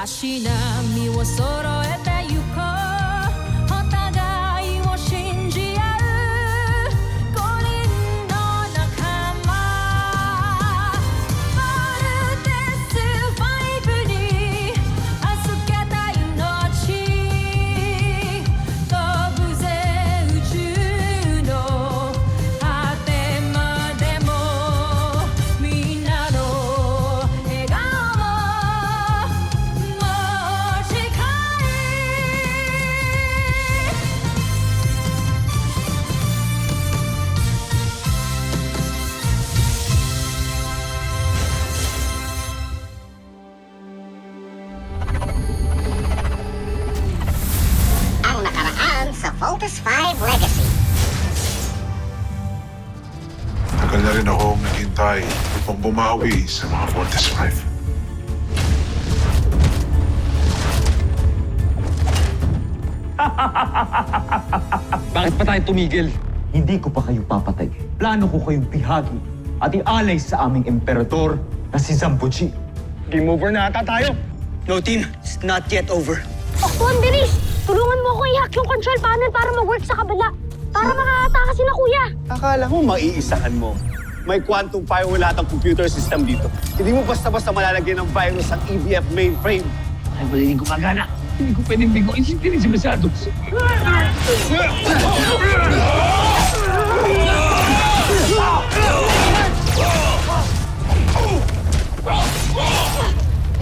しなみを揃えてゆこうお互いを信じ合う5人の仲間まるでスファイブに預けた命飛ぶぜ宇宙の果てまでもみんなの笑顔も持ち帰Ang nakaraan sa Voltes 5 Legacy. Tagal na rin akong naghintay upang bumawi sa mga Voltes 5. Bakit pa tayo tumigil? Hindi ko pa kayo papatay. Plano ko kayong pihagi at ialay sa aming emperador na si Zambuchi. Game over na ata tayo. No, team. It's not yet over. Oktuan, bilis! Tulungan mo ako i-hack yung control panel para mag-work sa kabila. Para makakataka sila, kuya. Akala mo maiisahan mo. May quantum firewall lahat ang computer system dito. Hindi mo basta-basta malalagyan ng virus ang EVF mainframe. Ay, wala hindi gumagana. Hindi ko pwedeng bigoin si Teresa Masyado.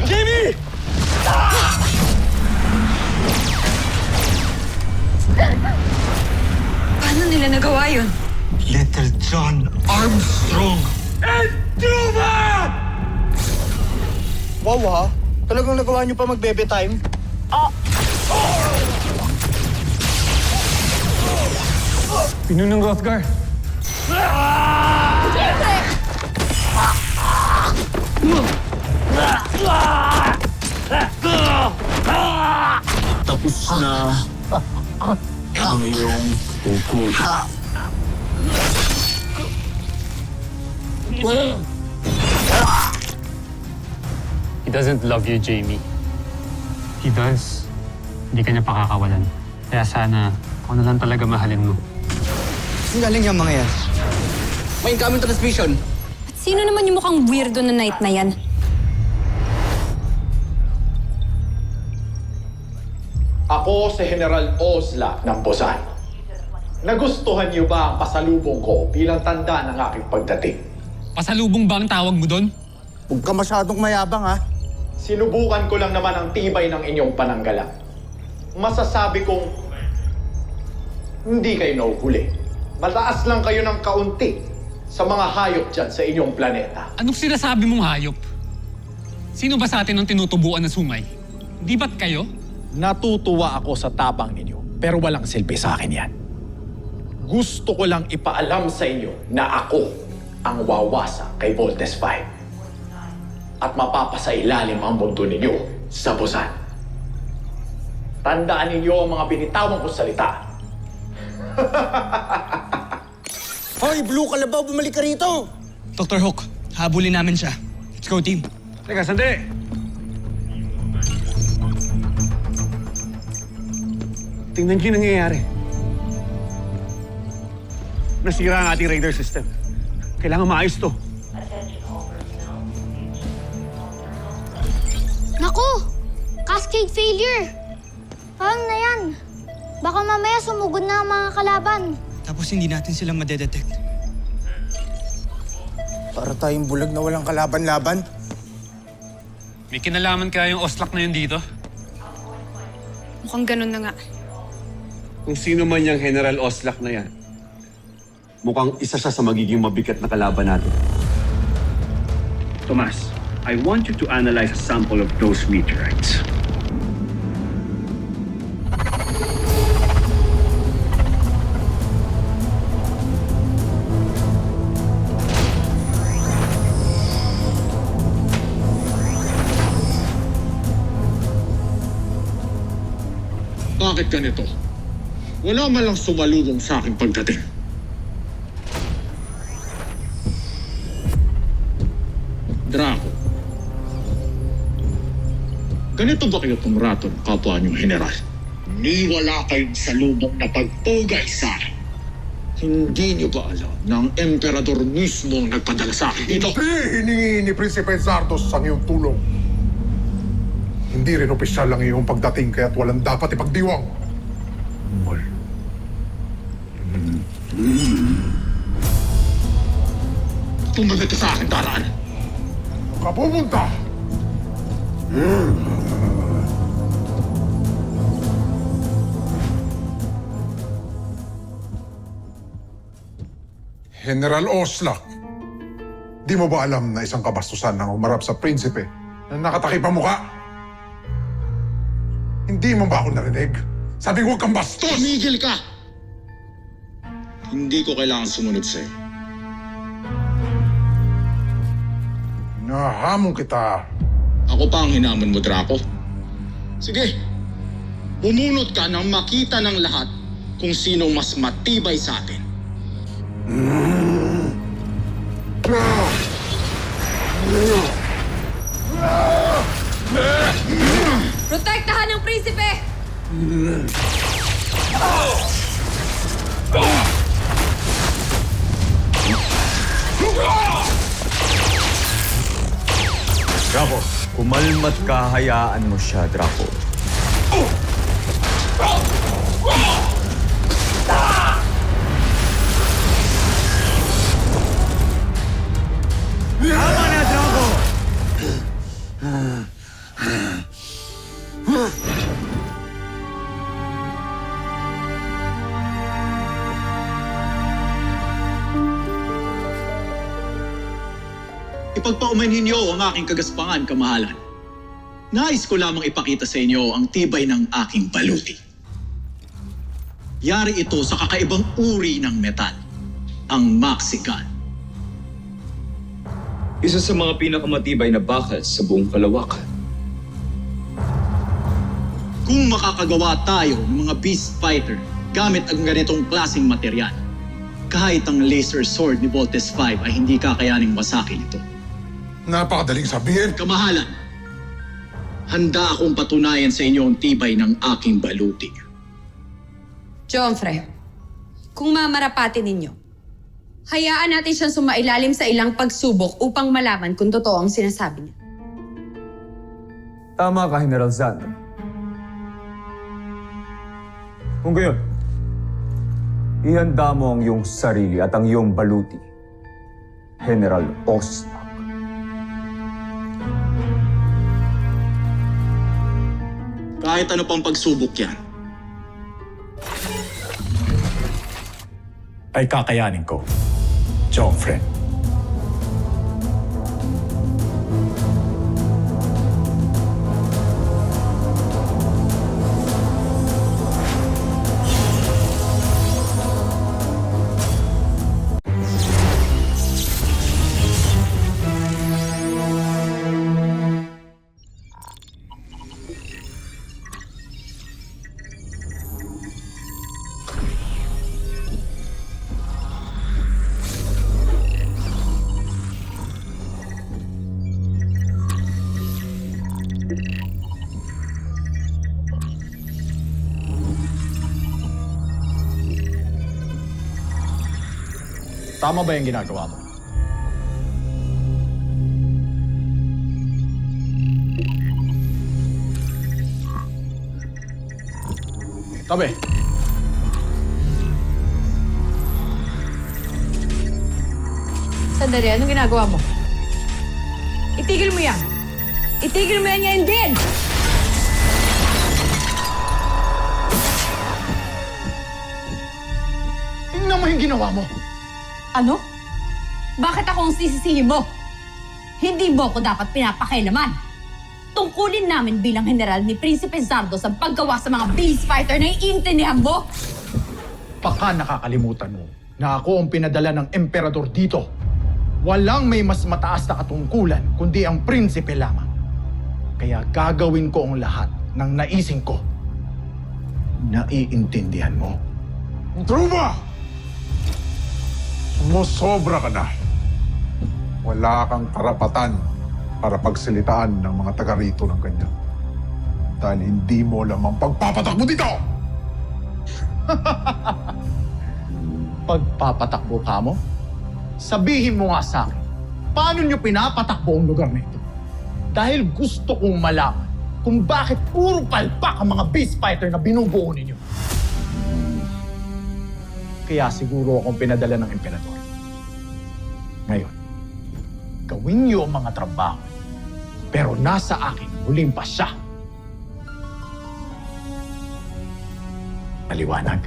Jamie! Paano nila nagawa yun? Little John Armstrong! Wow, ha? Talagang nagawa niyo pa mag-bebe time? Pinunong Rothgar. Tapos na ang iyong pupul. He doesn't love you, Jamie. He does. Hindi ka niya pakakawalan. Kaya sana, ako na lang talaga mahalin mo. Ang galing yung mga yan. May incoming transmission. At sino naman yung mukhang weirdo na night na yan? Ako si General Ozla ng Busan. Nagustuhan niyo ba ang pasalubong ko bilang tanda ng aking pagdating? Pasalubong ba ang tawag mo doon? Huwag ka masyadong mayabang, ha? Sinubukan ko lang naman ang tibay ng inyong pananggalang. Masasabi kong hindi kayo nahuhuli. Mataas lang kayo ng kaunti sa mga hayop dyan sa inyong planeta. Anong sinasabi mong hayop? Sino ba sa atin ang tinutubuan na sungay? Di ba't kayo? Natutuwa ako sa tapang ninyo, pero walang silbi sa akin yan. Gusto ko lang ipaalam sa inyo na ako ang wawasa kay Voltes 5. At mapapasailalim ang mundo ninyo sa Busan. Tandaan ninyo ang mga binitawan kong salita. Hoy, Blue Kalabaw, bumalik ka rito! Dr. Hook, habulin namin siya. Let's go, team. Teka, sandali! Tingnan niyo yung nangyayari. Nasira ang ating radar system. Kailangan maayos to. Naku! Cascade failure! Paano na yan? Baka mamaya sumugod na ang mga kalaban. Tapos hindi natin sila madedetect. Para tayong bulag na walang kalaban-laban. May kinalaman kaya yung oslak na yun dito? Mukhang ganun na nga. Kung sino man yung General Oslak na yan, mukhang isa siya sa magiging mabigat na kalaban natin. Tomas, I want you to analyze a sample of those meteorites. Bakit ganito? Wala man lang sumalubong sa aking pagdating. Draco. Ganito ba kayo tumrato ng kapwa niyong general? Ni wala kayong salubong na pagpugay sa akin. Hindi niyo ba alam na ang emperador mismo ang nagpadala sa akin dito? Hindi hiningi ni Prinsipe Zardos ang iyong tulong. Hindi rin opisyal ang iyong pagdating kaya't walang dapat ipagdiwang. Tumagat ka sa akin, Taran! Kapupunta! General Oslak, di mo ba alam na isang kabastusan ang umarap sa prinsipe na nakatakip ang muka? Hindi mo ba ako narinig? Sabi ko, huwag kang bastos! Tumigil ka! Hindi ko kailangan sumunod sa'yo. Nahamon kita. Ako pa ang hinamon mo, Draco. Sige, bumunot ka nang makita ng lahat kung sinong mas matibay sa atin. Protektahan ng prinsipe! Draco, kumalmat ka, hayaan mo siya, Draco. Tama na, Draco! Ipagpaumanhin niyo ang aking kagaspangan, kamahalan. Nais ko lamang ipakita sa inyo ang tibay ng aking baluti. Yari ito sa kakaibang uri ng metal, ang Maxican. Isa sa mga pinakamatibay na bakal sa buong kalawakan. Kung makakagawa tayo ng mga beast fighter gamit ang ganitong klaseng material, kahit ang laser sword ni Voltes 5 ay hindi kakayaning masakin ito. Napakadaling sabihin. Kamahalan, handa akong patunayan sa inyo ang tibay ng aking baluti. Joffre, kung mamarapatin ninyo, hayaan natin siyang sumailalim sa ilang pagsubok upang malaman kung totoo ang sinasabi niya. Tama ka, General Zan. Kung gayon, ihanda mo ang iyong sarili at ang iyong baluti, General Oslak. Kahit ano pang pagsubok yan, Ay kakayanin ko, Joffre. tama ba yung ginagawa mo? Tabi. Sandali, anong ginagawa mo? Itigil mo yan! Itigil mo yan ngayon din! Tingnan mo yung ginawa mo. Ano? Bakit ako ang sisisihin mo? Hindi mo ko dapat pinapakailaman. Tungkulin namin bilang general ni Prinsipe Zardos ang paggawa sa mga beast fighter na iintindihan mo. Baka nakakalimutan mo na ako ang pinadala ng emperador dito. Walang may mas mataas na katungkulan kundi ang prinsipe lamang. Kaya gagawin ko ang lahat ng naising ko. Naiintindihan mo? Truba! Sumusobra ka na. Wala kang karapatan para pagsalitaan ng mga taga rito ng ganyan. Dahil hindi mo alam ang pagpapatakbo dito! Pagpapatakbo ka mo? Sabihin mo nga sa akin, paano nyo pinapatakbo ang lugar na ito? Dahil gusto kong malaman kung bakit puro palpak ang mga beast fighter na binubuo ninyo. Kaya siguro akong pinadala ng emperador. Ngayon, gawin niyo ang mga trabaho. Pero nasa akin, huling pa siya. Maliwanag.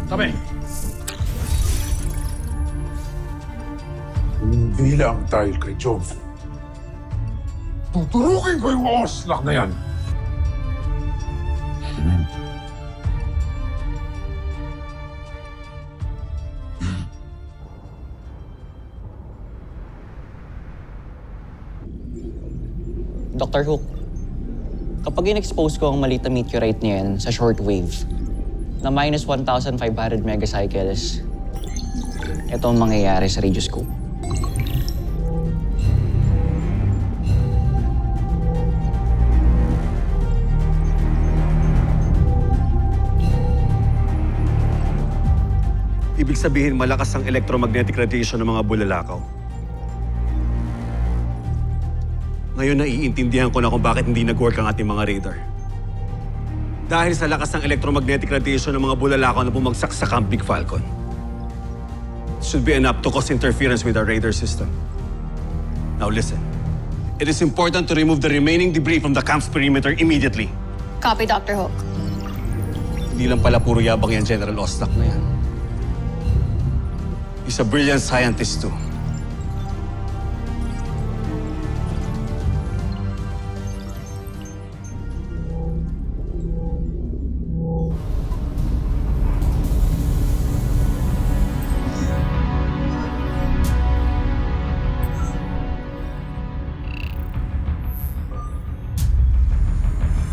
Tabi! Hindi lang dahil kay Jove. Tuturukin ko yung oslak na yan. Dr. Hook, kapag in-expose ko ang maliit na meteorite na yan sa shortwave na minus 1,500 megacycles, ito ang mangyayari sa radioscope. Ibig sabihin malakas ang electromagnetic radiation ng mga bulalakaw. Ngayon naiintindihan ko na kung bakit hindi nag-work ang ating mga radar. Dahil sa lakas ng electromagnetic radiation ng mga bulalakaw na bumagsak sa Camp Big Falcon. It should be enough to cause interference with our radar system. Now listen. It is important to remove the remaining debris from the camp's perimeter immediately. Copy, Dr. Hook. Hindi lang pala puro yabang yan, General Ostak na yan. He's a brilliant scientist too.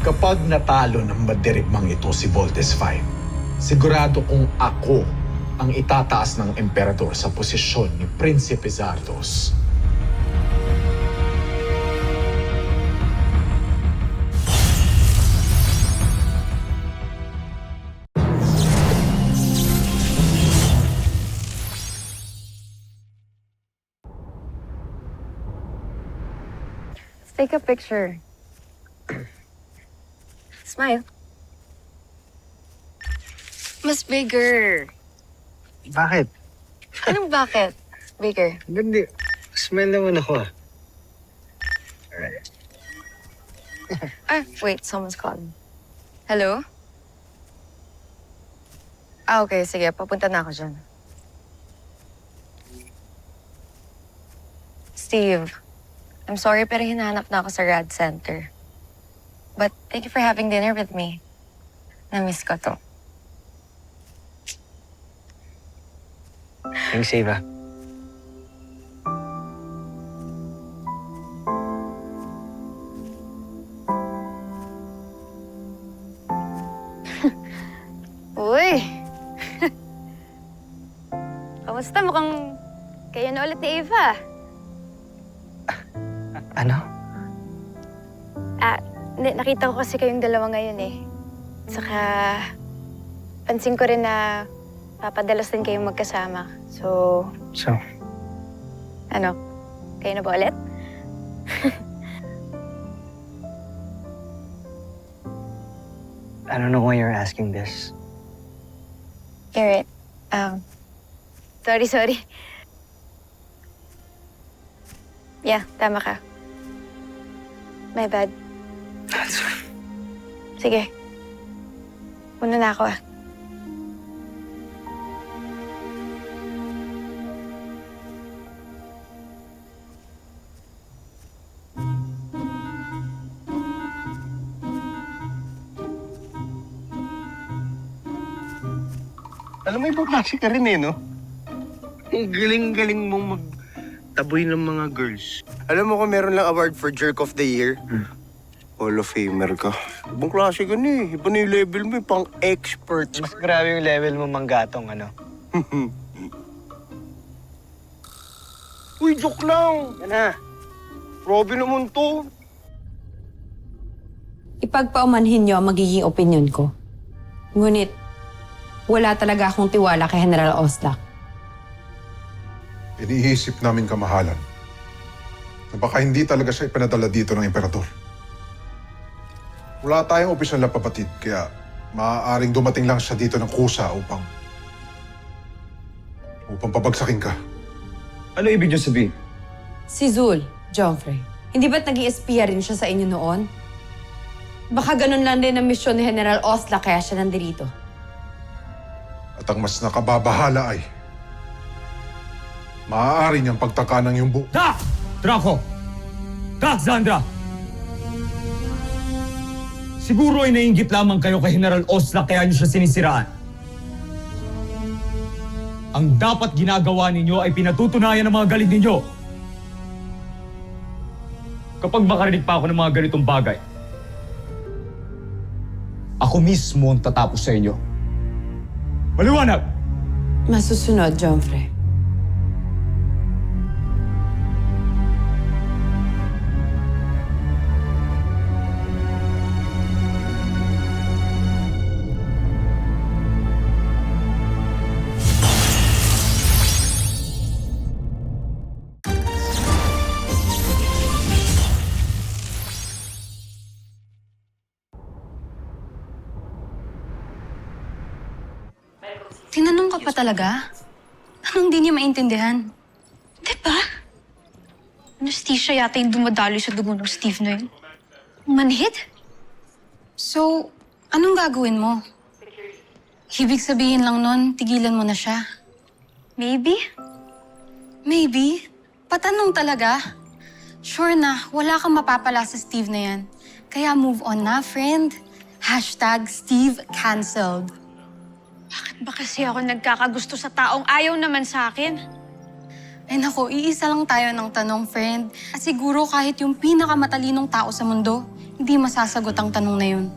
Kapag natalo ng madirigmang ito si Voltes 5, sigurado kong ako ang itataas ng emperador sa posisyon ni Prinsipe Zardos. Let's take a picture. Smile. Mas bigger. Bakit? Anong bakit? Bigger. Hindi. Smile naman ako ah. Alright. Wait, someone's calling. Hello? Okay, sige. Papunta na ako dyan. Steve, I'm sorry pero hinahanap na ako sa Rad Center. But thank you for having dinner with me. Na-miss ko to. Thanks, Ava. Uy! Kamusta? Mukhang kayo na ulit ni Ava. Ano? Nakita ko kasi kayong dalawa ngayon eh. Saka, pansin ko rin na papadalas din kayong magkasama. So, ano? Kayo na ba ulit? I don't know why you're asking this. Garrett, sorry. Yeah, tama ka. My bad. Sige. Muna na ako ah. Alam mo, ibang klase ka rin eh, no? Ang galing-galing mong magtaboy ng mga girls. Alam mo kung meron lang award for Jerk of the Year? Hall of Famer ka. Ibang klase ka na eh. Iba na yung level mo, pang expert. Mas grabe yung level mo, manggatong, ano? Uy, joke lang. Yan na. Grabe naman to. Ipagpaumanhin niyo ang magiging opinion ko. Ngunit, wala talaga akong tiwala kay General Oslak. Iniisip namin kamahalan na baka hindi talaga siya ipinadala dito ng emperador. Wala tayong opisyal na papatid, kaya maaaring dumating lang siya dito ng kusa upang pabagsakin ka. Ano ibig niyo sabihin? Si Zul, Joffrey, hindi ba't nag-i-espiya rin siya sa inyo noon? Baka ganun lang din ang misyon ni General Oslak kaya siya nandito. At ang mas nakababahala ay maaari niyang pagtaka ng iyong buo. Draco! Zandra! Siguro ay naiinggit lamang kayo kay General Oslak kaya niyo siya sinisiraan. Ang dapat ginagawa ninyo ay pinatutunayan ng mga galit ninyo. Kapag makarinig pa ako ng mga ganitong bagay, ako mismo ang tatapos sa inyo. Maliwanag! Masusunod, Joffrey. Tinanong ka pa talaga? Anong di niya maintindihan? Diba? Anesthesia yata yung dumadaloy sa dugo ng Steve na yun. Manhid? So, anong gagawin mo? Ibig sabihin lang nun, tigilan mo na siya. Maybe? Maybe? Patanong talaga? Sure na, wala kang mapapala sa Steve na yan. Kaya move on na, friend. #Steve cancelled. Bakit ba kasi ako nagkakagusto sa taong ayaw naman sa akin? Ay nako, iisa lang tayo ng tanong, friend. At siguro kahit yung pinakamatalinong tao sa mundo, hindi masasagot ang tanong na yun.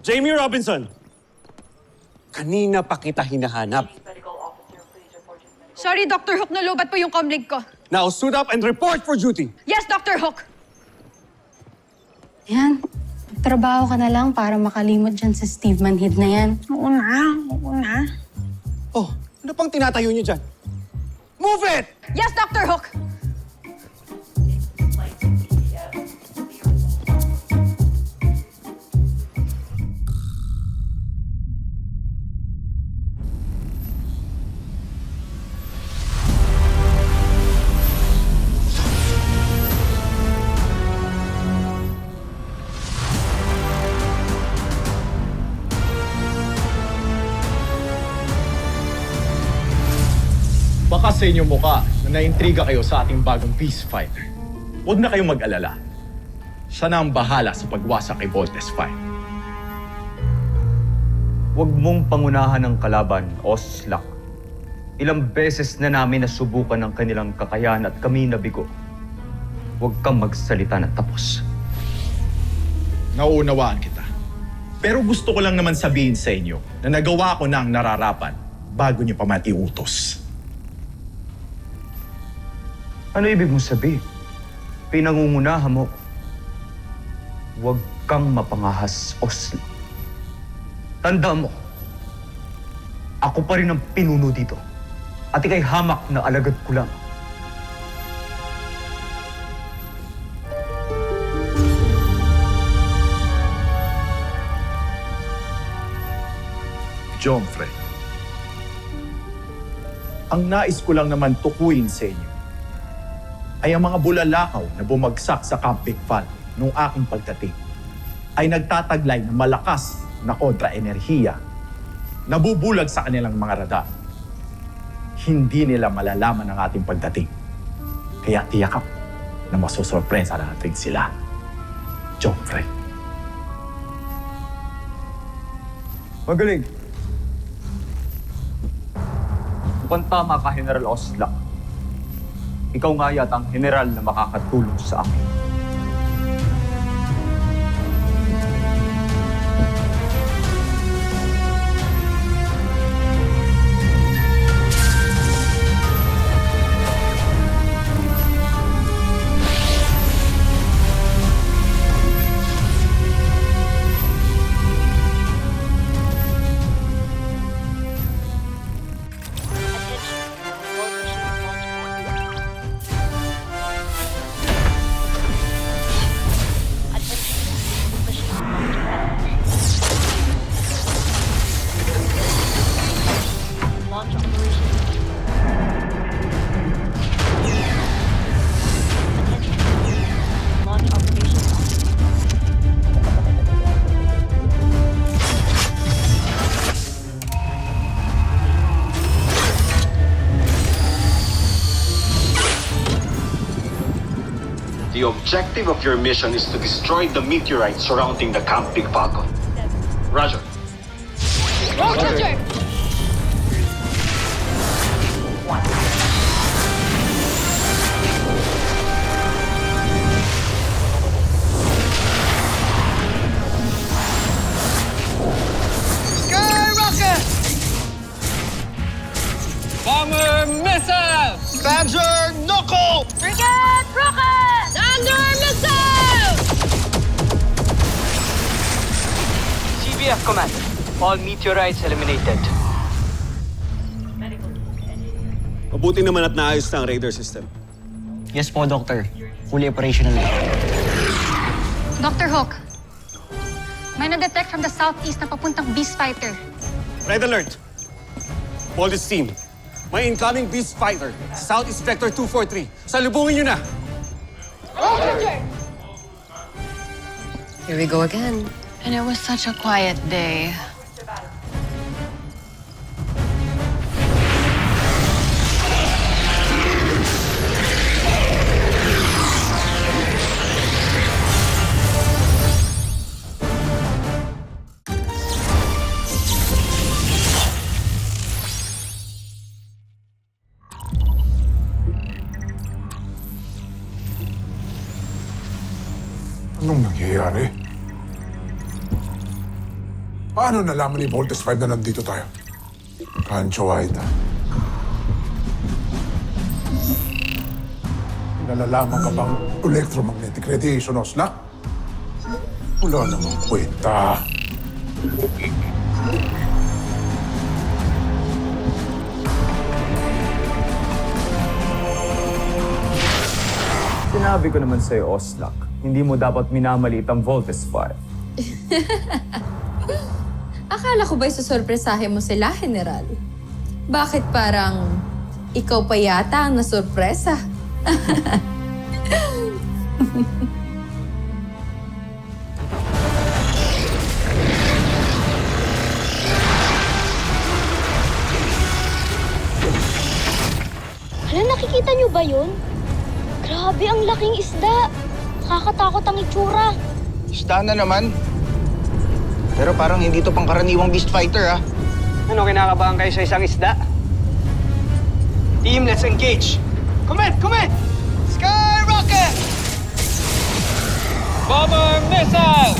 Jamie Robinson! Kanina pa kita hinahanap. Sorry, Dr. Hook, nalubat po yung comlink ko. Now suit up and report for duty! Yes, Dr. Hook! Yan. Trabaho ka na lang para makalimot dyan sa Steve Manhid na yan. Oo na. Oh, ano pang tinatayo niyo dyan? Move it! Yes, Dr. Hook! Baka sa inyong mukha na naintriga kayo sa ating bagong peace fighter. Huwag na kayong mag-alala. Siya na ang bahala sa pagwasak kay Voltes 5. Huwag mong pangunahan ang kalaban, Oslak. Ilang beses na namin nasubukan ang kanilang kakayahan at kami nabigo. Huwag kang magsalita na tapos. Nauunawaan kita. Pero gusto ko lang naman sabihin sa inyo na nagawa ko na ang nararapat bago niyo pa matiutos. Ano ibig mo sabihin? Pinangungunahan mo. Huwag kang mapangahas, Oslak. Tandaan mo, ako pa rin ang pinuno dito. At ika'y hamak na alagad ko lang. Joffrey, ang nais ko lang naman tukuyin sa inyo ay ang mga bulalakaw na bumagsak sa Camp Big Falcon noong aking pagdating ay nagtataglay ng malakas na kontra-enerhiya, nabubulag sa kanilang mga radar. Hindi nila malalaman ang ating pagdating. Kaya tiyakap na masusurpresa natin sila. Joffrey. Magaling. Mukhang tama ka, General Oslak. ikaw nga yata ang general na makakatulong sa akin. The objective of your mission is to destroy the meteorite surrounding the Camp Big Falcon. Roger. Roger! Skyrocket! Bomber missile! Badger knuckle! Frigate rocket! Thunder missile! CBF Command. All meteorites eliminated. Mabuti naman at naayos na ang radar system. Yes po, Doctor. Fully operational na. Dr. Hook, may na-detect from the southeast na papuntang Beast Fighter. Red alert! Police team, may incoming Beast Fighter. Southeast Vector 243. Salubungin nyo na! Here we go again. And it was such a quiet day. Anong nangyayari? Paano nalaman ni Voltes 5 na nandito tayo? Kancho Aida. Nalalaman ka bang electromagnetic radiation, Osla? Wala namang kwenta. Sinabi ko naman sa'yo, Oslak, hindi mo dapat minamalit ang Voltes 5. Akala ko ba'y susurpresahin mo sila, General? Bakit parang ikaw pa yata ang nasurpresa? Hala, nakikita niyo ba yun? Grabe, ang laking isda. Nakakatakot ang itsura. Isda na naman. Pero parang hindi to pangkaraniwang beast fighter, ah. Ano, kinakabahan kayo sa isang isda? Team, let's engage! Commit! Commit! Skyrocket! Bomber missile!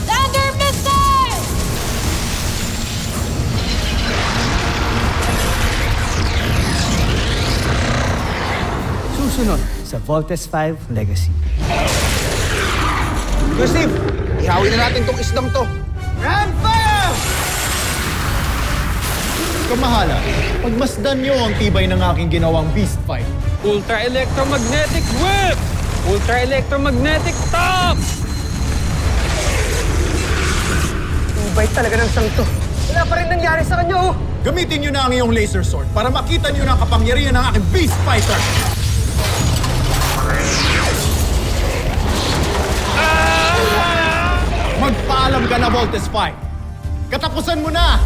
Thunder missile! Susunod sa Voltes 5 Legacy. Yo, Steve! Ihawin na natin tong isdang to. Grand fire! Kamahala, pagmasdan niyo ang tibay ng aking ginawang beast fight. Ultra electromagnetic whip! Ultra electromagnetic top! Tibay talaga ng sangto. Wala pa rin nangyari sa kanya, oh! Gamitin niyo na ang iyong laser sword para makita niyo na ang kapangyarihan ng aking beast fighter. Magpaalam ka na, Voltes 5. Katapusan mo na!